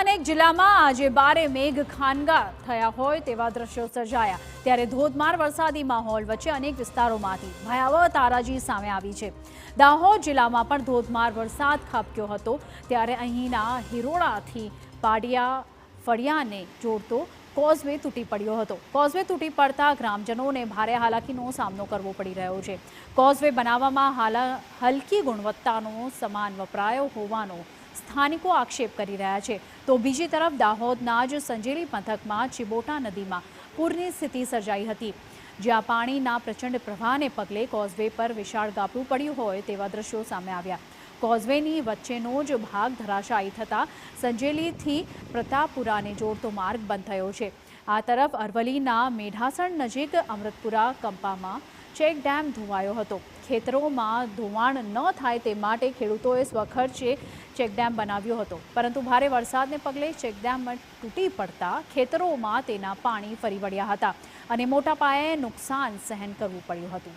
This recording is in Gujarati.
અનેક જિલ્લામાં આજે બારે મેઘ ખાનગા થયા હોય તેવા દ્રશ્યો સર્જાયા। ત્યારે ધોધમાર વરસાદી માહોલ વચ્ચે અનેક વિસ્તારોમાંથી ભયાવહ તારાજી સામે આવી છે। દાહોદ જિલ્લામાં પણ ધોધમાર વરસાદ ખાબક્યો હતો। ત્યારે અહીંના હિરોડાથી પાડિયા ફળિયાને જોડતો કોઝવે તૂટી પડ્યો હતો। કોઝવે તૂટી પડતા ગ્રામજનોને ભારે હાલાકીનો સામનો કરવો પડી રહ્યો છે। કોઝવે બનાવવામાં હલકી ગુણવત્તાનો સામાન વપરાયો હોવાનો સ્થાનિકો આક્ષેપ કરી રહ્યા છે। તો બીજી તરફ દાહોદના જ સંજેલી પંથકમાં ચિબોટા નદીમાં પૂરની સ્થિતિ સર્જાઈ હતી, જ્યાં પાણીના પ્રચંડ પ્રવાહને પગલે કોઝવે પર વિશાળ ગાબડું પડ્યું હોય તેવા દ્રશ્યો સામે આવ્યા। કોઝવેની વચ્ચેનો જ ભાગ ધરાશાયી થતાં સંજેલીથી પ્રતાપપુરાને જોડતો માર્ગ બંધ થયો છે। આ તરફ અરવલ્લીના મેઢાસણ નજીક અમૃતપુરા કંપામાં ચેક ડેમ ધોવાયો હતો। ખેતરોમાં ધોવાણ ન થાય તે માટે ખેડૂતોએ સ્વખર્ચે ચેકડેમ બનાવ્યો હતો, પરંતુ ભારે વરસાદને પગલે ચેકડેમ તૂટી પડતા ખેતરોમાં તેના પાણી ફરી વળ્યા હતા અને મોટા પાયે નુકસાન સહન કરવું પડ્યું હતું।